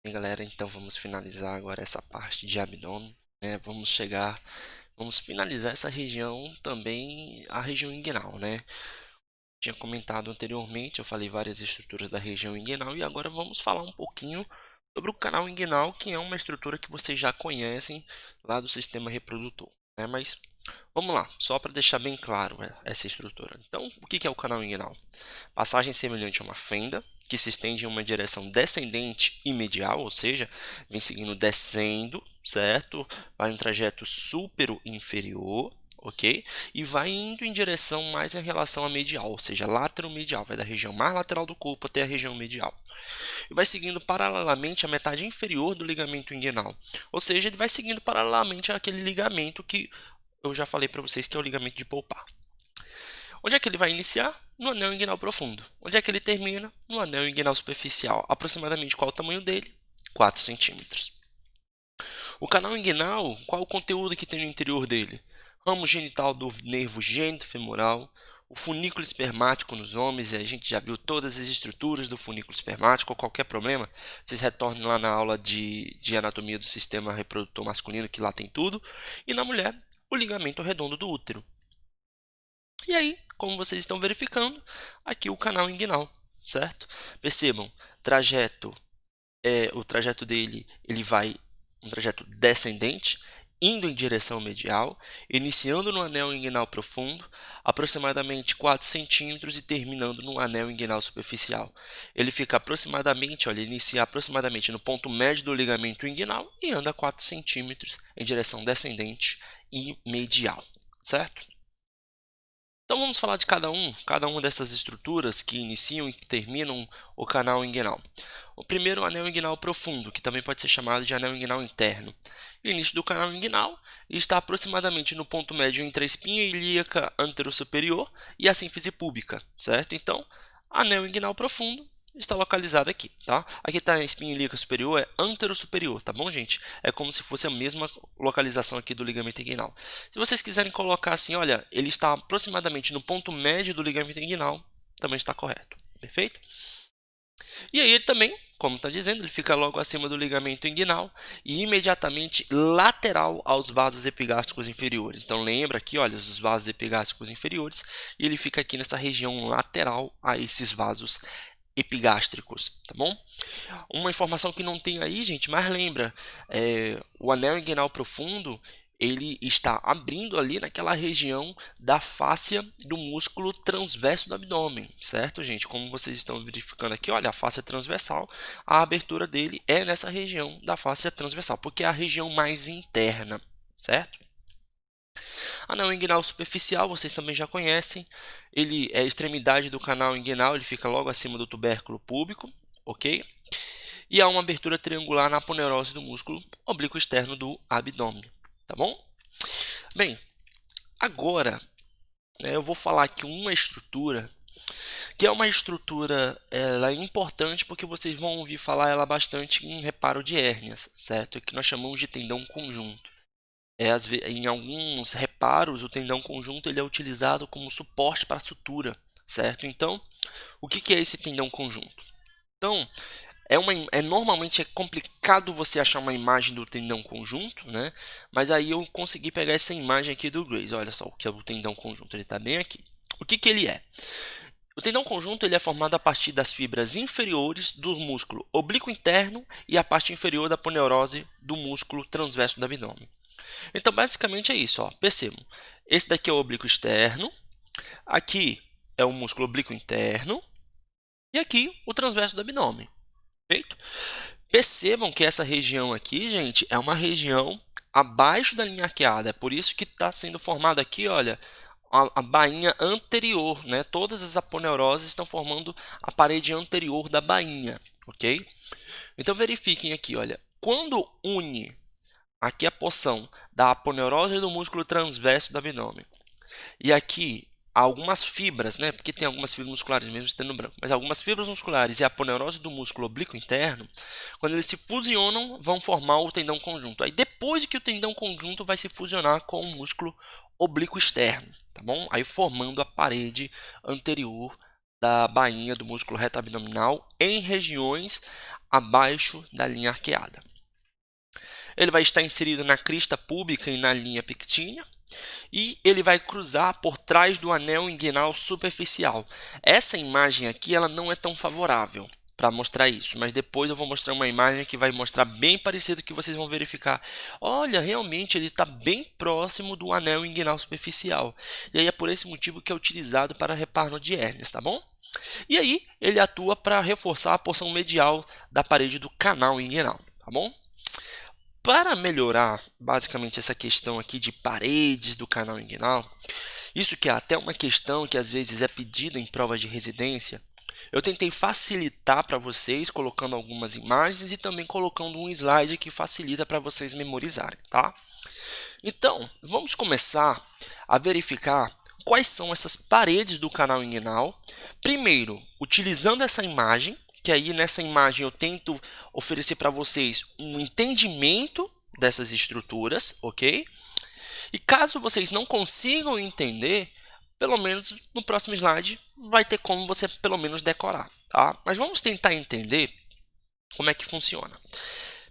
Bem, galera, então vamos finalizar agora essa parte de abdômen, né? Vamos finalizar essa região também, a região inguinal, né? Tinha comentado anteriormente, eu falei várias estruturas da região inguinal e agora vamos falar um pouquinho sobre o canal inguinal, que é uma estrutura que vocês já conhecem lá do sistema reprodutor, né? Mas vamos lá, só para deixar bem claro essa estrutura. Então, o que é o canal inguinal? Passagem semelhante a uma fenda, que se estende em uma direção descendente e medial, ou seja, vem seguindo descendo, certo? Vai um trajeto supero inferior, ok? E vai indo em direção mais em relação à medial, ou seja, lateral-medial, vai da região mais lateral do corpo até a região medial. E vai seguindo paralelamente a metade inferior do ligamento inguinal, ou seja, ele vai seguindo paralelamente àquele ligamento que eu já falei para vocês que é o ligamento de Poupart. Onde é que ele vai iniciar? No anel inguinal profundo. Onde é que ele termina? No anel inguinal superficial. Aproximadamente qual o tamanho dele? 4 centímetros. O canal inguinal, qual o conteúdo que tem no interior dele? Ramo genital do nervo gênito femoral, o funículo espermático nos homens, e a gente já viu todas as estruturas do funículo espermático. Qualquer problema, vocês retornem lá na aula de anatomia do sistema reprodutor masculino, que lá tem tudo. E na mulher, o ligamento redondo do útero. E aí, como vocês estão verificando, aqui o canal inguinal, certo? Percebam, o trajeto dele, ele vai um trajeto descendente, indo em direção medial, iniciando no anel inguinal profundo, aproximadamente 4 centímetros e terminando no anel inguinal superficial. Ele fica aproximadamente, olha, inicia aproximadamente no ponto médio do ligamento inguinal e anda 4 centímetros em direção descendente e medial, certo? Então vamos falar de cada uma dessas estruturas que iniciam e que terminam o canal inguinal. O primeiro, o anel inguinal profundo, que também pode ser chamado de anel inguinal interno. O início do canal inguinal está aproximadamente no ponto médio entre a espinha ilíaca anterosuperior e a sínfise púbica, certo? Então, anel inguinal profundo está localizado aqui, tá? Aqui está a espinha ilíaca superior, é anterosuperior, tá bom, gente? É como se fosse a mesma localização aqui do ligamento inguinal. Se vocês quiserem colocar assim, olha, ele está aproximadamente no ponto médio do ligamento inguinal, também está correto, perfeito? E aí ele também, como está dizendo, ele fica logo acima do ligamento inguinal e imediatamente lateral aos vasos epigástricos inferiores. Então lembra aqui, olha, os vasos epigástricos inferiores, e ele fica aqui nessa região lateral a esses vasos epigástricos, tá bom? Uma informação que não tem aí, gente, mas lembra, o anel inguinal profundo, ele está abrindo ali naquela região da fáscia do músculo transverso do abdômen, certo, gente? Como vocês estão verificando aqui, olha, a fáscia transversal, a abertura dele é nessa região da fáscia transversal, porque é a região mais interna, certo? Anel inguinal superficial, vocês também já conhecem. Ele é a extremidade do canal inguinal, ele fica logo acima do tubérculo púbico, ok? E há uma abertura triangular na aponeurose do músculo oblíquo externo do abdômen, tá bom? Bem, agora, né, eu vou falar aqui uma estrutura que é uma estrutura, ela é importante porque vocês vão ouvir falar ela bastante em reparo de hérnias, certo? Que nós chamamos de tendão conjunto. Em alguns reparos, o tendão conjunto ele é utilizado como suporte para a sutura, certo? Então, o que é esse tendão conjunto? Então, normalmente é complicado você achar uma imagem do tendão conjunto, né? Mas aí eu consegui pegar essa imagem aqui do Grace. Olha só o que é o tendão conjunto, ele está bem aqui. O que ele é? O tendão conjunto ele é formado a partir das fibras inferiores do músculo oblíquo interno e a parte inferior da aponeurose do músculo transverso do abdômen. Então, basicamente é isso. Ó. Percebam, esse daqui é o oblíquo externo, aqui é o músculo oblíquo interno e aqui o transverso do abdômen. Perfeito? Percebam que essa região aqui, gente, é uma região abaixo da linha arqueada. É por isso que está sendo formado aqui, olha, a bainha anterior, né? Todas as aponeuroses estão formando a parede anterior da bainha, ok? Então verifiquem aqui, olha, quando une aqui a porção da aponeurose do músculo transverso do abdômen e aqui algumas fibras, né? Porque tem algumas fibras musculares mesmo estando branco, mas algumas fibras musculares e a aponeurose do músculo oblíquo interno, quando eles se fusionam, vão formar o tendão conjunto. Aí depois que o tendão conjunto vai se fusionar com o músculo oblíquo externo, tá bom? Aí formando a parede anterior da bainha do músculo reto abdominal em regiões abaixo da linha arqueada. Ele vai estar inserido na crista púbica e na linha pectínea, e ele vai cruzar por trás do anel inguinal superficial. Essa imagem aqui ela não é tão favorável para mostrar isso, mas depois eu vou mostrar uma imagem que vai mostrar bem parecido, que vocês vão verificar. Olha, realmente ele está bem próximo do anel inguinal superficial. E aí é por esse motivo que é utilizado para reparo de hérnias, tá bom? E aí ele atua para reforçar a porção medial da parede do canal inguinal, tá bom? Para melhorar basicamente essa questão aqui de paredes do canal inguinal, isso que é até uma questão que às vezes é pedida em provas de residência, eu tentei facilitar para vocês colocando algumas imagens e também colocando um slide que facilita para vocês memorizarem, tá? Então, vamos começar a verificar quais são essas paredes do canal inguinal. Primeiro, utilizando essa imagem, que aí nessa imagem eu tento oferecer para vocês um entendimento dessas estruturas, ok? E caso vocês não consigam entender, pelo menos no próximo slide vai ter como você pelo menos decorar, tá? Mas vamos tentar entender como é que funciona.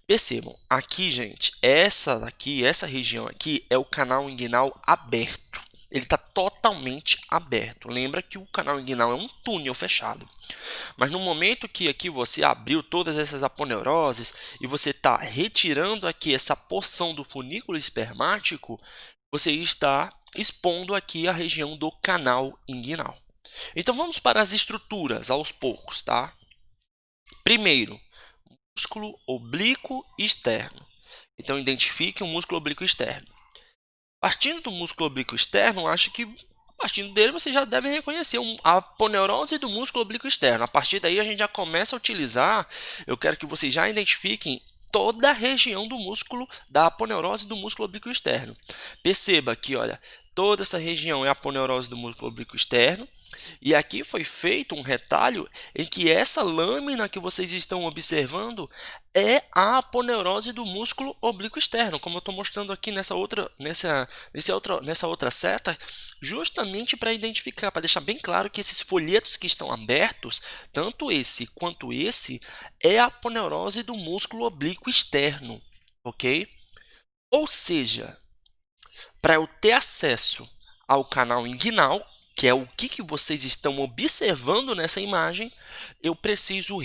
Percebam, aqui, gente, essa região aqui é o canal inguinal aberto. Ele está totalmente aberto. Lembra que o canal inguinal é um túnel fechado. Mas no momento que aqui você abriu todas essas aponeuroses e você está retirando aqui essa porção do funículo espermático, você está expondo aqui a região do canal inguinal. Então vamos para as estruturas aos poucos, tá? Primeiro, músculo oblíquo externo. Então identifique o músculo oblíquo externo. Partindo do músculo oblíquo externo, acho que partindo dele você já deve reconhecer a aponeurose do músculo oblíquo externo. A partir daí a gente já começa a utilizar, eu quero que vocês já identifiquem toda a região do músculo, da aponeurose do músculo oblíquo externo. Perceba que, olha, toda essa região é a aponeurose do músculo oblíquo externo. E aqui foi feito um retalho em que essa lâmina que vocês estão observando é a aponeurose do músculo oblíquo externo, como eu estou mostrando aqui nessa outra seta, justamente para identificar, para deixar bem claro que esses folhetos que estão abertos, tanto esse quanto esse, é a aponeurose do músculo oblíquo externo, ok? Ou seja, para eu ter acesso ao canal inguinal, que é o que vocês estão observando nessa imagem, eu preciso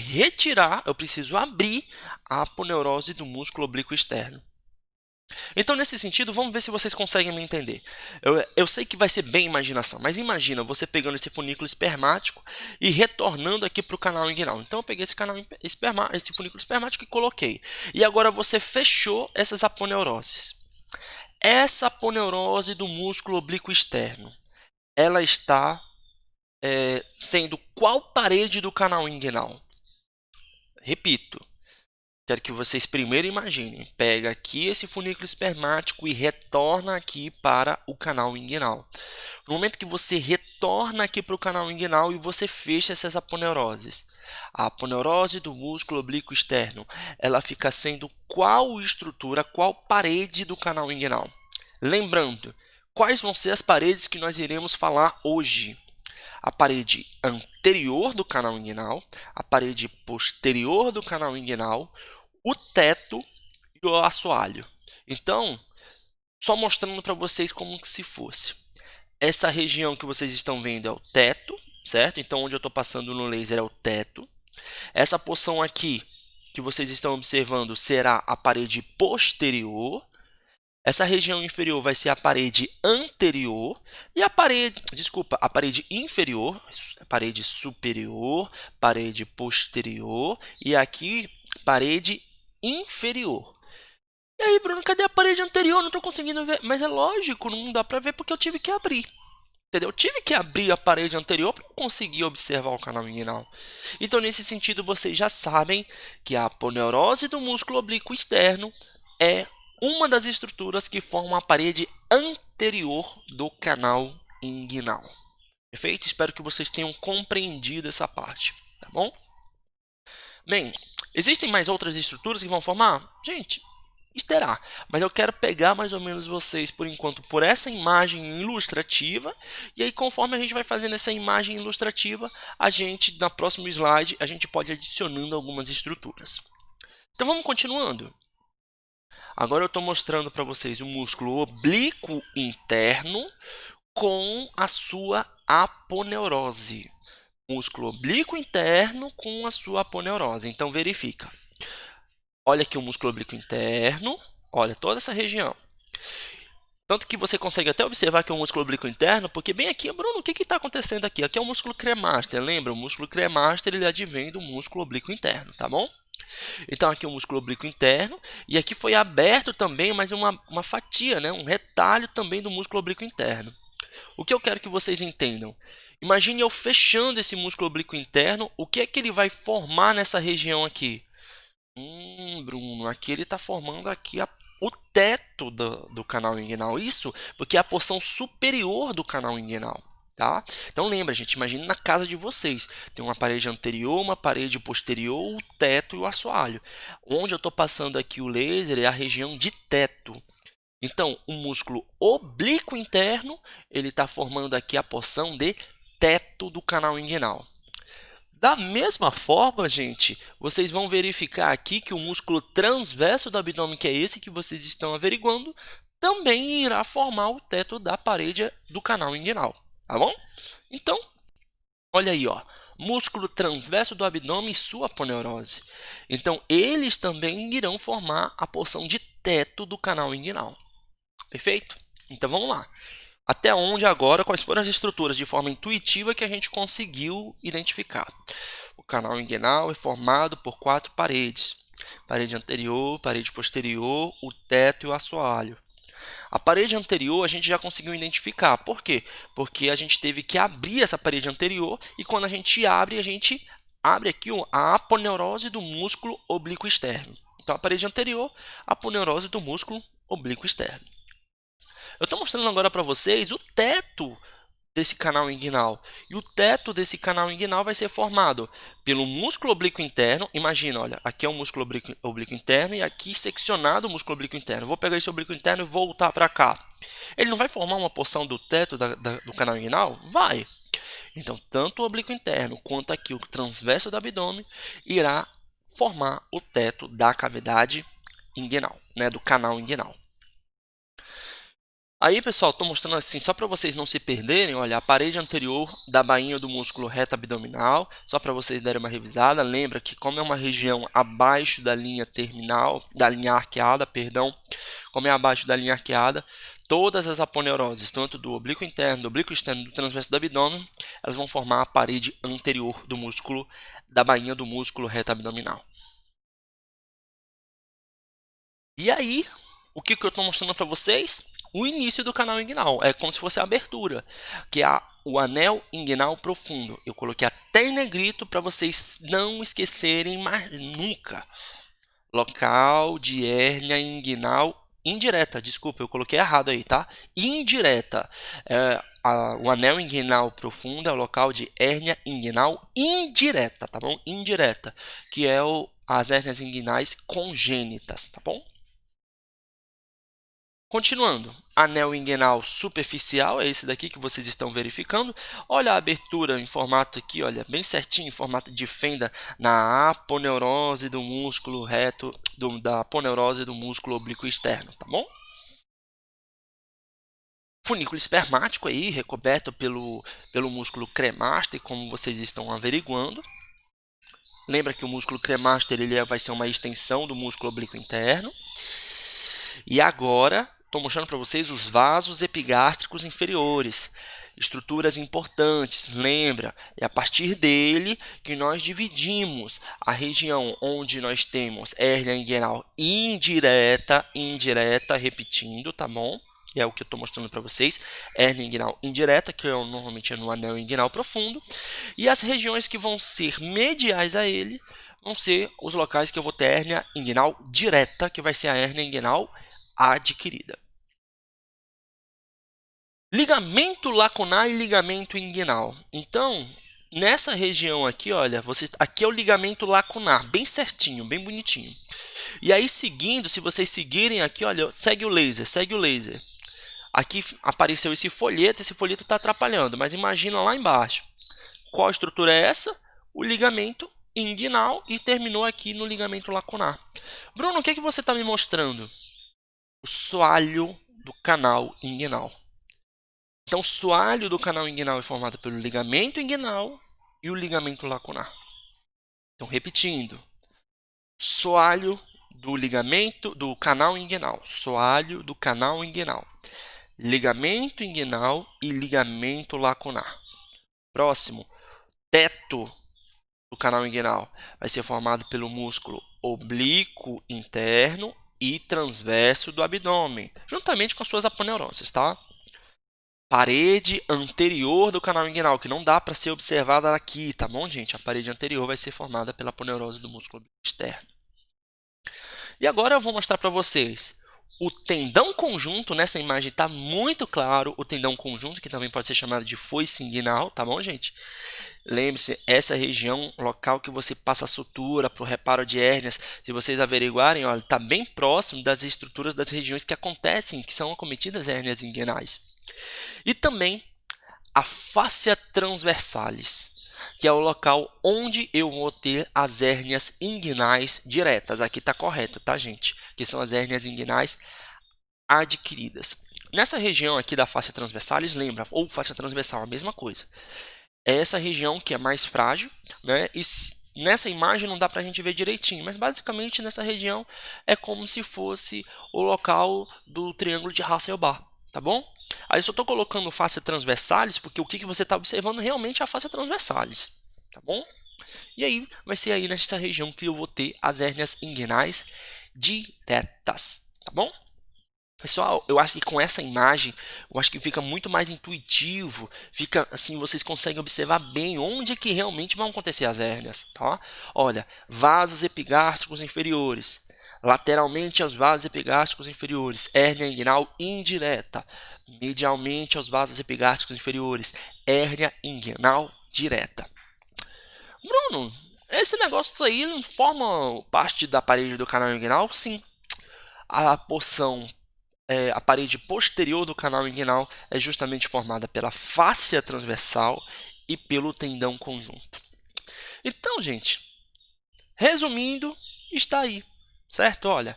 abrir a aponeurose do músculo oblíquo externo. Então, nesse sentido, vamos ver se vocês conseguem me entender. Eu sei que vai ser bem imaginação, mas imagina você pegando esse funículo espermático e retornando aqui para o canal inguinal. Então, eu peguei esse funículo espermático e coloquei. E agora você fechou essas aponeuroses. Essa aponeurose do músculo oblíquo externo, ela está sendo qual parede do canal inguinal? Repito, quero que vocês primeiro imaginem. Pega aqui esse funículo espermático e retorna aqui para o canal inguinal. No momento que você retorna aqui para o canal inguinal e você fecha essas aponeuroses, a aponeurose do músculo oblíquo externo, ela fica sendo qual estrutura, qual parede do canal inguinal? Lembrando, quais vão ser as paredes que nós iremos falar hoje? A parede anterior do canal inguinal, a parede posterior do canal inguinal, o teto e o assoalho. Então, só mostrando para vocês como que se fosse. Essa região que vocês estão vendo é o teto, certo? Então, onde eu estou passando no laser é o teto. Essa porção aqui que vocês estão observando será a parede posterior. Essa região inferior vai ser a parede anterior e a parede inferior, parede superior, parede posterior e aqui parede inferior. E aí, Bruno, cadê a parede anterior? Não estou conseguindo ver. Mas é lógico, não dá para ver porque eu tive que abrir. Entendeu? Eu tive que abrir a parede anterior para conseguir observar o canal inguinal. Então, nesse sentido, vocês já sabem que a aponeurose do músculo oblíquo externo é uma das estruturas que formam a parede anterior do canal inguinal. Perfeito? Espero que vocês tenham compreendido essa parte, tá bom? Bem, existem mais outras estruturas que vão formar? Gente, esterar. Mas eu quero pegar mais ou menos vocês, por enquanto, por essa imagem ilustrativa, e aí conforme a gente vai fazendo essa imagem ilustrativa, a gente, na próximo slide, a gente pode ir adicionando algumas estruturas. Então vamos continuando. Agora eu estou mostrando para vocês o músculo oblíquo interno com a sua aponeurose. Músculo oblíquo interno com a sua aponeurose. Então verifica. Olha aqui o músculo oblíquo interno, olha toda essa região. Tanto que você consegue até observar que é um músculo oblíquo interno, porque bem aqui, Bruno, o que está acontecendo aqui? Aqui é o músculo cremaster, lembra? O músculo cremaster ele advém do músculo oblíquo interno, tá bom? Então aqui é o músculo oblíquo interno, e aqui foi aberto também mais uma fatia, né? Um retalho também do músculo oblíquo interno. O que eu quero que vocês entendam? Imagine eu fechando esse músculo oblíquo interno, o que é que ele vai formar nessa região aqui? Bruno, aqui ele está formando aqui o teto do canal inguinal. Isso porque é a porção superior do canal inguinal. Tá? Então lembra, gente, imagine na casa de vocês. Tem uma parede anterior, uma parede posterior, o teto e o assoalho. Onde eu estou passando aqui o laser é a região de teto. Então, o músculo oblíquo interno, ele está formando aqui a porção de teto do canal inguinal. Da mesma forma, gente, vocês vão verificar aqui que o músculo transverso do abdômen, que é esse que vocês estão averiguando, também irá formar o teto da parede do canal inguinal, tá bom? Então, olha aí, ó, músculo transverso do abdômen e sua aponeurose. Então, eles também irão formar a porção de teto do canal inguinal. Perfeito? Então, vamos lá. Até onde agora, quais foram as estruturas de forma intuitiva que a gente conseguiu identificar? O canal inguinal é formado por 4 paredes. Parede anterior, parede posterior, o teto e o assoalho. A parede anterior a gente já conseguiu identificar. Por quê? Porque a gente teve que abrir essa parede anterior e quando a gente abre aqui a aponeurose do músculo oblíquo externo. Então, a parede anterior, a aponeurose do músculo oblíquo externo. Eu estou mostrando agora para vocês o teto desse canal inguinal. E o teto desse canal inguinal vai ser formado pelo músculo oblíquo interno. Imagina, olha, aqui é o músculo oblíquo interno e aqui seccionado o músculo oblíquo interno. Eu vou pegar esse oblíquo interno e voltar para cá. Ele não vai formar uma porção do teto do canal inguinal? Vai. Então, tanto o oblíquo interno quanto aqui o transverso do abdômen irá formar o teto da cavidade inguinal, né, do canal inguinal. Aí, pessoal, estou mostrando assim, só para vocês não se perderem, olha, a parede anterior da bainha do músculo reto abdominal, só para vocês darem uma revisada. Lembra que como é uma região abaixo da linha terminal, da linha arqueada, perdão, como é abaixo da linha arqueada, todas as aponeuroses, tanto do oblíquo interno, do oblíquo externo, do transverso do abdômen, elas vão formar a parede anterior do músculo, da bainha do músculo reto abdominal. E aí, o que eu estou mostrando para vocês? O início do canal inguinal, é como se fosse a abertura, que é o anel inguinal profundo. Eu coloquei até em negrito para vocês não esquecerem mais nunca. Local de hérnia inguinal indireta, desculpa, eu coloquei errado aí, tá? Indireta. O anel inguinal profundo é o local de hérnia inguinal indireta, tá bom? Indireta, que é as hérnias inguinais congênitas, tá bom? Continuando, anel inguinal superficial, é esse daqui que vocês estão verificando. Olha a abertura em formato aqui, olha, bem certinho, em formato de fenda na aponeurose do músculo reto, da aponeurose do músculo oblíquo externo, tá bom? Funículo espermático aí, recoberto pelo músculo cremaster, como vocês estão averiguando. Lembra que o músculo cremaster ele vai ser uma extensão do músculo oblíquo interno. E agora, estou mostrando para vocês os vasos epigástricos inferiores, estruturas importantes, lembra? É a partir dele que nós dividimos a região onde nós temos hérnia inguinal indireta, repetindo, tá bom? Que é o que eu estou mostrando para vocês, hérnia inguinal indireta, que normalmente é no anel inguinal profundo, e as regiões que vão ser mediais a ele vão ser os locais que eu vou ter hérnia inguinal direta, que vai ser a hérnia inguinal adquirida. Ligamento lacunar e ligamento inguinal. Então, nessa região aqui, olha, aqui é o ligamento lacunar, bem certinho, bem bonitinho. E aí, seguindo, se vocês seguirem aqui, olha, segue o laser, segue o laser. Aqui apareceu esse folheto está atrapalhando, mas imagina lá embaixo. Qual estrutura é essa? O ligamento inguinal e terminou aqui no ligamento lacunar. Bruno, o que, é que você está me mostrando? O soalho do canal inguinal. Então, o soalho do canal inguinal é formado pelo ligamento inguinal e o ligamento lacunar. Então, repetindo. Soalho do ligamento do canal inguinal. Soalho do canal inguinal. Ligamento inguinal e ligamento lacunar. Próximo. Teto do canal inguinal vai ser formado pelo músculo oblíquo interno e transverso do abdômen, juntamente com as suas aponeuroses, tá? Parede anterior do canal inguinal, que não dá para ser observada aqui, tá bom, gente? A parede anterior vai ser formada pela aponeurose do músculo externo. E agora eu vou mostrar para vocês o tendão conjunto. Nessa imagem está muito claro o tendão conjunto, que também pode ser chamado de foice inguinal, tá bom, gente? Lembre-se, essa região, local que você passa a sutura para o reparo de hérnias, se vocês averiguarem, olha, está bem próximo das estruturas das regiões que acontecem, que são acometidas hérnias inguinais. E também a fáscia transversalis, que é o local onde eu vou ter as hérnias inguinais diretas. Aqui está correto, tá, gente? Que são as hérnias inguinais adquiridas. Nessa região aqui da fáscia transversalis, lembra, ou fáscia transversal, a mesma coisa. É essa região que é mais frágil, né? E nessa imagem não dá para a gente ver direitinho, mas basicamente nessa região é como se fosse o local do triângulo de Hasselbalch, tá bom? Aí eu só estou colocando fáscia transversalis porque o que você está observando realmente é a fáscia transversalis, tá bom? E aí vai ser aí nessa região que eu vou ter as hérnias inguinais diretas, tá bom? Pessoal, eu acho que com essa imagem, eu acho que fica muito mais intuitivo, fica assim, vocês conseguem observar bem onde é que realmente vão acontecer as hérnias, tá? Olha, vasos epigástricos inferiores, lateralmente aos vasos epigástricos inferiores, hérnia inguinal indireta, medialmente aos vasos epigástricos inferiores, hérnia inguinal direta. Bruno, esse negócio aí não forma parte da parede do canal inguinal? Sim. A porção a parede posterior do canal inguinal é justamente formada pela fáscia transversal e pelo tendão conjunto. Então, gente, resumindo, está aí, certo? Olha,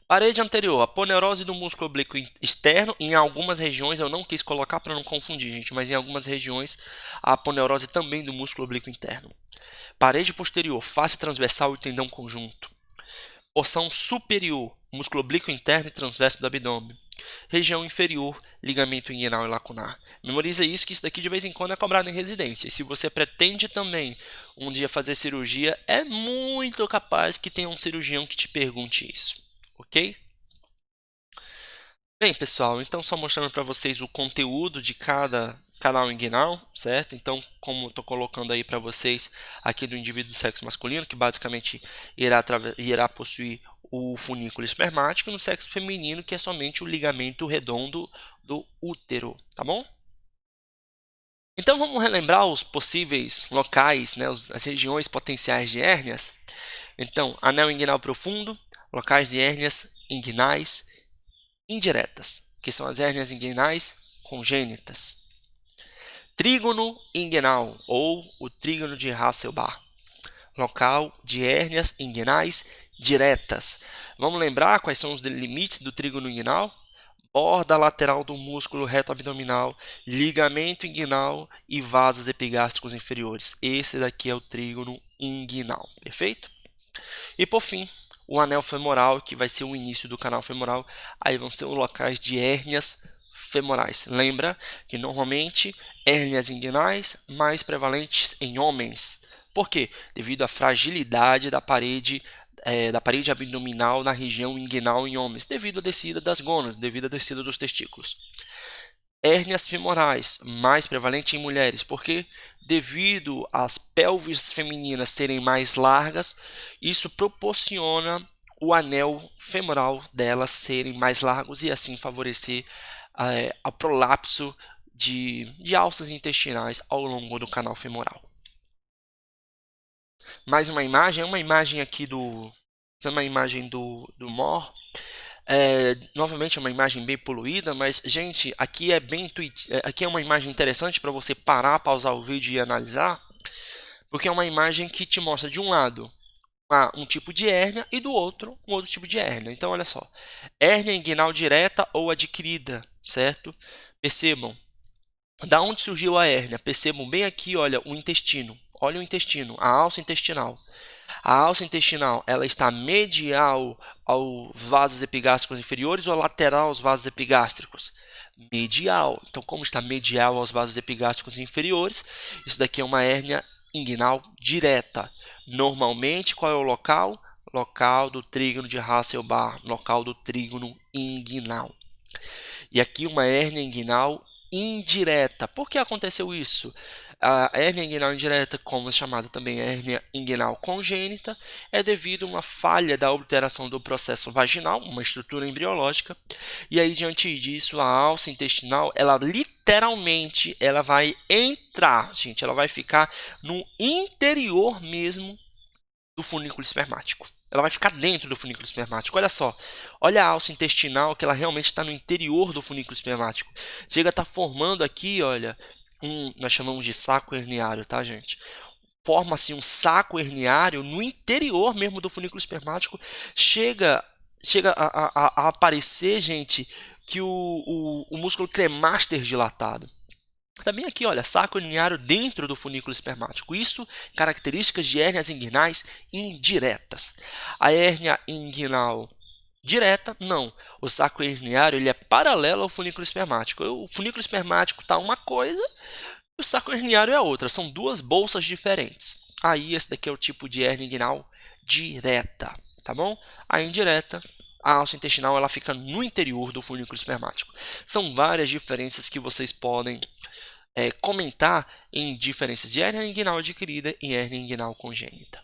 parede anterior, aponeurose do músculo oblíquo externo. Em algumas regiões, eu não quis colocar para não confundir, gente, mas em algumas regiões, a aponeurose também do músculo oblíquo interno. Parede posterior, face transversal e tendão conjunto. Porção superior, músculo oblíquo interno e transverso do abdômen. Região inferior, ligamento inguinal e lacunar. Memoriza isso, que isso daqui de vez em quando é cobrado em residência. E se você pretende também um dia fazer cirurgia, é muito capaz que tenha um cirurgião que te pergunte isso, ok? Bem, pessoal, então só mostrando para vocês o conteúdo de cada canal inguinal, certo? Então, como estou colocando aí para vocês aqui do indivíduo do sexo masculino, que basicamente irá possuir o funículo espermático, no sexo feminino, que é somente o ligamento redondo do útero, tá bom? Então, vamos relembrar os possíveis locais, né, as regiões potenciais de hérnias. Então, anel inguinal profundo, locais de hérnias inguinais indiretas, que são as hérnias inguinais congênitas. Trígono inguinal, ou o trígono de Hasselbalch, local de hérnias inguinais diretas. Vamos lembrar quais são os limites do trígono inguinal? Borda lateral do músculo reto abdominal, ligamento inguinal e vasos epigástricos inferiores. Esse daqui é o trígono inguinal, perfeito? E por fim, o anel femoral, que vai ser o início do canal femoral, aí vão ser os locais de hérnias femorais. Lembra que normalmente hérnias inguinais mais prevalentes em homens. Por quê? Devido à fragilidade da parede abdominal na região inguinal em homens, devido à descida das gônadas, devido à descida dos testículos. Hérnias femorais, mais prevalente em mulheres, porque devido às pelvis femininas serem mais largas, isso proporciona o anel femoral delas serem mais largos e assim favorecer ao prolapso de alças intestinais ao longo do canal femoral. Mais uma imagem, é uma imagem aqui é uma imagem do MOR. Novamente é uma imagem bem poluída, mas gente, aqui é bem aqui é uma imagem interessante para você parar, pausar o vídeo e analisar, porque é uma imagem que te mostra de um lado um tipo de hérnia e do outro um outro tipo de hérnia. Então olha só, hérnia inguinal direta ou adquirida, certo? Percebam, da onde surgiu a hérnia? Percebam bem aqui, olha, o intestino. Olha o intestino, a alça intestinal. A alça intestinal, ela está medial aos vasos epigástricos inferiores ou lateral aos vasos epigástricos? Medial. Então, como está medial aos vasos epigástricos inferiores, isso daqui é uma hérnia inguinal direta. Normalmente, qual é o local? Local do trígono de Hasselbalch, local do trígono inguinal. E aqui uma hérnia inguinal indireta. Por que aconteceu isso? A hérnia inguinal indireta, como é chamada também hérnia inguinal congênita, é devido a uma falha da obliteração do processo vaginal, uma estrutura embriológica, e aí diante disso a alça intestinal, ela literalmente, ela vai entrar, gente, ela vai ficar no interior mesmo do funículo espermático. Ela vai ficar dentro do funículo espermático. Olha só, olha a alça intestinal, que ela realmente está no interior do funículo espermático. Chega a estar formando aqui, olha, nós chamamos de saco herniário, tá, gente? Forma-se um saco herniário no interior mesmo do funículo espermático. Chega a aparecer, gente, que o músculo cremaster dilatado. Também aqui, olha, saco herniário dentro do funículo espermático. Isso, características de hérnias inguinais indiretas. A hérnia inguinal direta, não. O saco herniário ele é paralelo ao funículo espermático. O funículo espermático está uma coisa e o saco herniário é outra. São duas bolsas diferentes. Aí, esse daqui é o tipo de hérnia inguinal direta, tá bom? A indireta, a alça intestinal, ela fica no interior do funículo espermático. São várias diferenças que vocês podem comentar em diferenças de hérnia inguinal adquirida e hérnia inguinal congênita.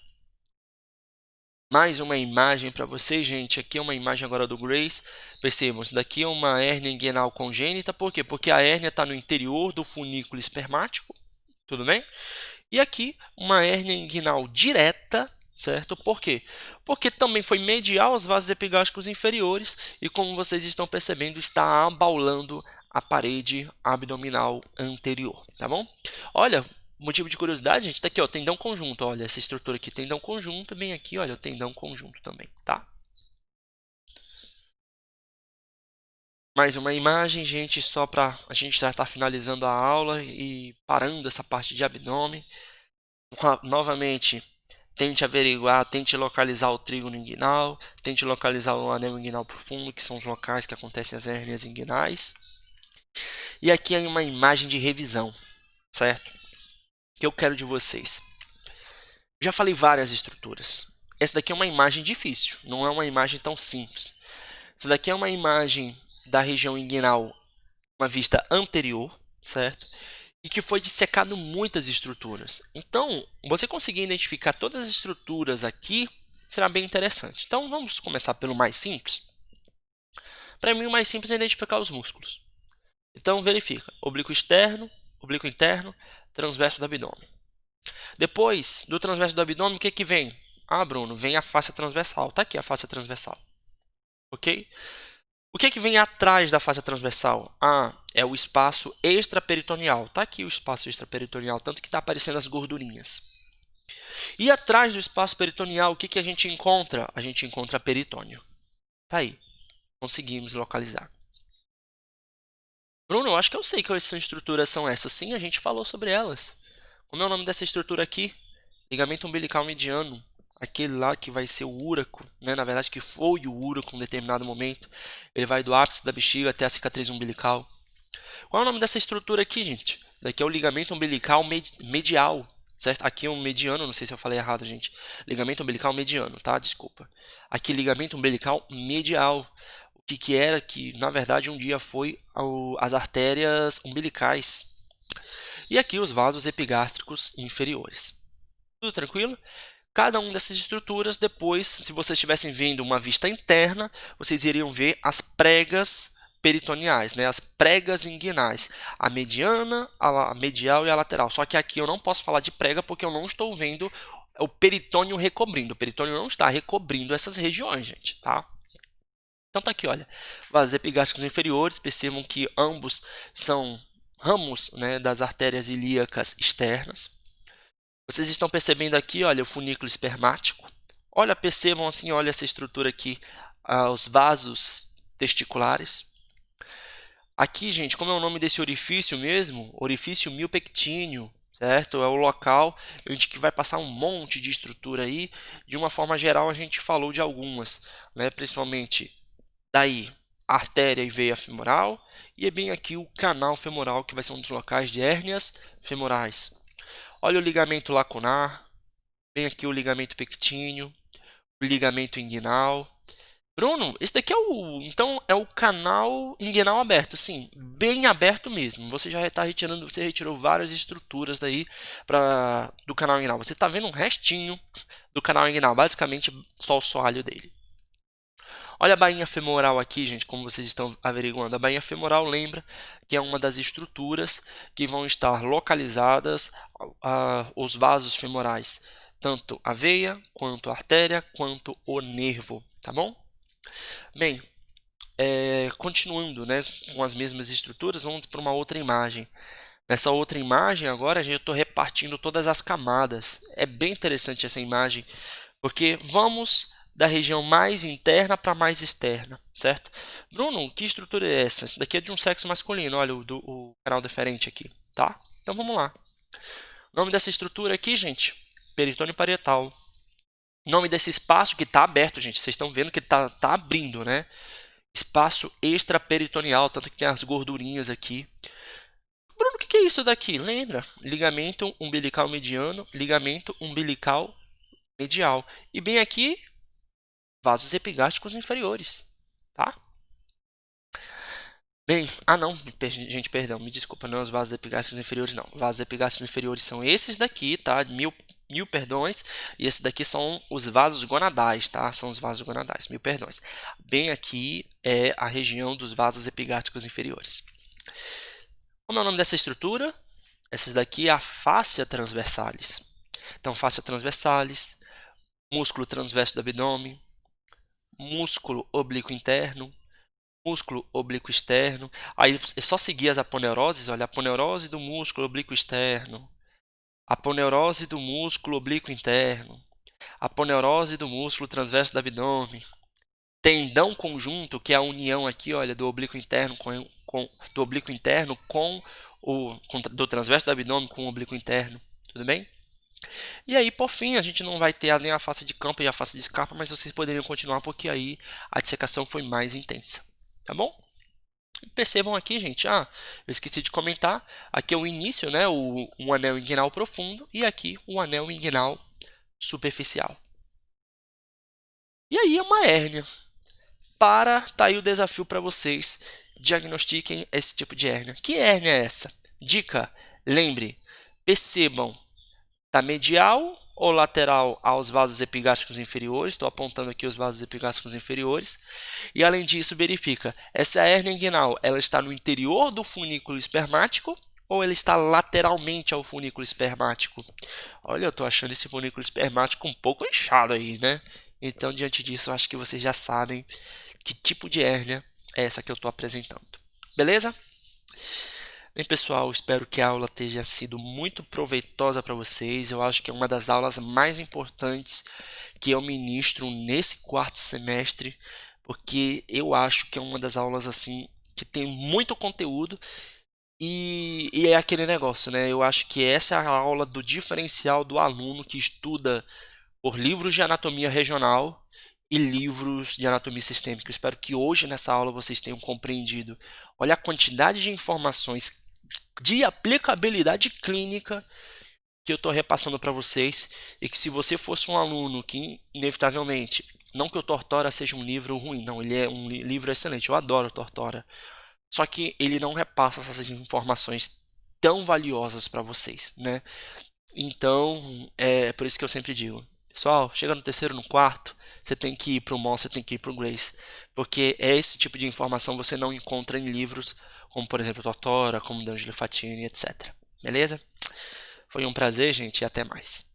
Mais uma imagem para vocês, gente. Aqui é uma imagem agora do Grace. Percebam, isso daqui é uma hérnia inguinal congênita. Por quê? Porque a hérnia está no interior do funículo espermático. Tudo bem? E aqui, uma hérnia inguinal direta, certo? Por quê? Porque também foi medial aos vasos epigástricos inferiores e, como vocês estão percebendo, está abaulando a parede abdominal anterior, tá bom? Olha, motivo de curiosidade, gente, tá aqui, ó, tendão conjunto, olha, essa estrutura aqui, tendão conjunto, bem aqui, olha, o tendão conjunto também, tá? Mais uma imagem, gente, só para a gente já estar finalizando a aula e parando essa parte de abdômen. Novamente, tente averiguar, tente localizar o trígono inguinal, tente localizar o anel inguinal profundo, que são os locais que acontecem as hérnias inguinais. E aqui é uma imagem de revisão, certo? Que eu quero de vocês. Já falei várias estruturas. Essa daqui é uma imagem difícil, não é uma imagem tão simples. Essa daqui é uma imagem da região inguinal, uma vista anterior, certo? E que foi dissecado muitas estruturas. Então, você conseguir identificar todas as estruturas aqui será bem interessante. Então, vamos começar pelo mais simples. Para mim, o mais simples é identificar os músculos. Então, verifica oblíquo externo, oblíquo interno, transverso do abdômen. Depois do transverso do abdômen, o que vem? Ah, Bruno, vem a face transversal. Está aqui a face transversal. Ok? O que vem atrás da face transversal? Ah, é o espaço extraperitoneal. Está aqui o espaço extraperitoneal, tanto que está aparecendo as gordurinhas. E atrás do espaço peritoneal, o que a gente encontra? A gente encontra peritônio. Está aí. Conseguimos localizar. Bruno, eu acho que eu sei quais estruturas são essas. Sim, a gente falou sobre elas. Como é o nome dessa estrutura aqui? Ligamento umbilical mediano. Aquele lá que vai ser o úraco, né? Na verdade que foi o úraco em um determinado momento. Ele vai do ápice da bexiga até a cicatriz umbilical. Qual é o nome dessa estrutura aqui, gente? Daqui é o ligamento umbilical medial, certo? Aqui é um mediano, não sei se eu falei errado, gente. Ligamento umbilical mediano, tá? Desculpa. Aqui ligamento umbilical medial. O que era que, na verdade, um dia foi as artérias umbilicais. E aqui os vasos epigástricos inferiores. Tudo tranquilo? Cada uma dessas estruturas, depois, se vocês estivessem vendo uma vista interna, vocês iriam ver as pregas peritoneais, né? As pregas inguinais, a mediana, a medial e a lateral. Só que aqui eu não posso falar de prega porque eu não estou vendo é o peritônio recobrindo. O peritônio não está recobrindo essas regiões, gente, tá? Então tá aqui, olha, vasos epigástricos inferiores, percebam que ambos são ramos, né, das artérias ilíacas externas. Vocês estão percebendo aqui, olha, o funículo espermático. Olha, percebam assim, olha essa estrutura aqui, os vasos testiculares. Aqui, gente, como é o nome desse orifício mesmo, orifício miopectíneo, certo? É o local onde que vai passar um monte de estrutura aí. De uma forma geral, a gente falou de algumas, né? Principalmente daí, artéria e veia femoral, e é bem aqui o canal femoral, que vai ser um dos locais de hérnias femorais. Olha o ligamento lacunar, bem aqui o ligamento pectíneo, o ligamento inguinal. Bruno, esse daqui então é o canal inguinal aberto, sim, bem aberto mesmo. Você já está retirando, você retirou várias estruturas daí do canal inguinal. Você está vendo um restinho do canal inguinal, basicamente só o soalho dele. Olha a bainha femoral aqui, gente, como vocês estão averiguando. A bainha femoral lembra que é uma das estruturas que vão estar localizadas os vasos femorais, tanto a veia, quanto a artéria, quanto o nervo, tá bom? Bem, continuando, né, com as mesmas estruturas, vamos para uma outra imagem. Nessa outra imagem agora, eu estou repartindo todas as camadas. É bem interessante essa imagem, porque vamos da região mais interna para mais externa, certo? Bruno, que estrutura é essa? Isso daqui é de um sexo masculino, olha o canal deferente aqui, tá? Então vamos lá. O nome dessa estrutura aqui, gente, peritônio parietal. O nome desse espaço que está aberto, gente, vocês estão vendo que ele tá abrindo, né? Espaço extraperitoneal, tanto que tem as gordurinhas aqui. Bruno, o que é isso daqui? Lembra? Ligamento umbilical mediano, ligamento umbilical medial. E bem aqui, vasos epigástricos inferiores, tá? Bem, não, gente, perdão, me desculpa, não é os vasos epigástricos inferiores, não. Vasos epigástricos inferiores são esses daqui, tá? Mil perdões. E esses daqui são os vasos gonadais, tá? São os vasos gonadais, mil perdões. Bem aqui é a região dos vasos epigástricos inferiores. Como é o nome dessa estrutura? Essas daqui é a fáscia transversalis. Então, fáscia transversalis, músculo transverso do abdômen, músculo oblíquo interno, músculo oblíquo externo. Aí é só seguir as aponeuroses, olha, aponeurose do músculo oblíquo externo, aponeurose do músculo oblíquo interno, aponeurose do músculo transverso do abdômen, tendão conjunto, que é a união aqui, olha, do oblíquo interno do oblíquo interno do transverso do abdômen com o oblíquo interno, tudo bem? E aí, por fim, a gente não vai ter nem a face de campo e a face de escarpa, mas vocês poderiam continuar porque aí a dissecação foi mais intensa, tá bom? Percebam aqui, gente, eu esqueci de comentar, aqui é o início, né, um anel inguinal profundo e aqui um anel inguinal superficial. E aí é uma hérnia. Tá aí o desafio para vocês, diagnostiquem esse tipo de hérnia. Que hérnia é essa? Dica, lembre, percebam, tá medial ou lateral aos vasos epigástricos inferiores? Estou apontando aqui os vasos epigástricos inferiores. E além disso, verifica, essa hérnia inguinal, ela está no interior do funículo espermático ou ela está lateralmente ao funículo espermático? Olha, eu estou achando esse funículo espermático um pouco inchado aí, né? Então, diante disso, eu acho que vocês já sabem que tipo de hérnia é essa que eu estou apresentando. Beleza? Bem, pessoal, espero que a aula tenha sido muito proveitosa para vocês. Eu acho que é uma das aulas mais importantes que eu ministro nesse quarto semestre, porque eu acho que é uma das aulas assim que tem muito conteúdo e é aquele negócio, né? Eu acho que essa é a aula do diferencial do aluno que estuda por livros de anatomia regional e livros de anatomia sistêmica. Eu espero que hoje nessa aula vocês tenham compreendido. Olha a quantidade de informações de aplicabilidade clínica que eu estou repassando para vocês e que se você fosse um aluno que inevitavelmente, não que o Tortora seja um livro ruim, não, ele é um livro excelente, eu adoro o Tortora, só que ele não repassa essas informações tão valiosas para vocês, né? Então, é por isso que eu sempre digo, pessoal, chega no terceiro, no quarto, você tem que ir para o Mon, você tem que ir para o Grace, porque esse tipo de informação você não encontra em livros como, por exemplo, Tortora, como D'Angelo Fatini, etc. Beleza? Foi um prazer, gente, e até mais.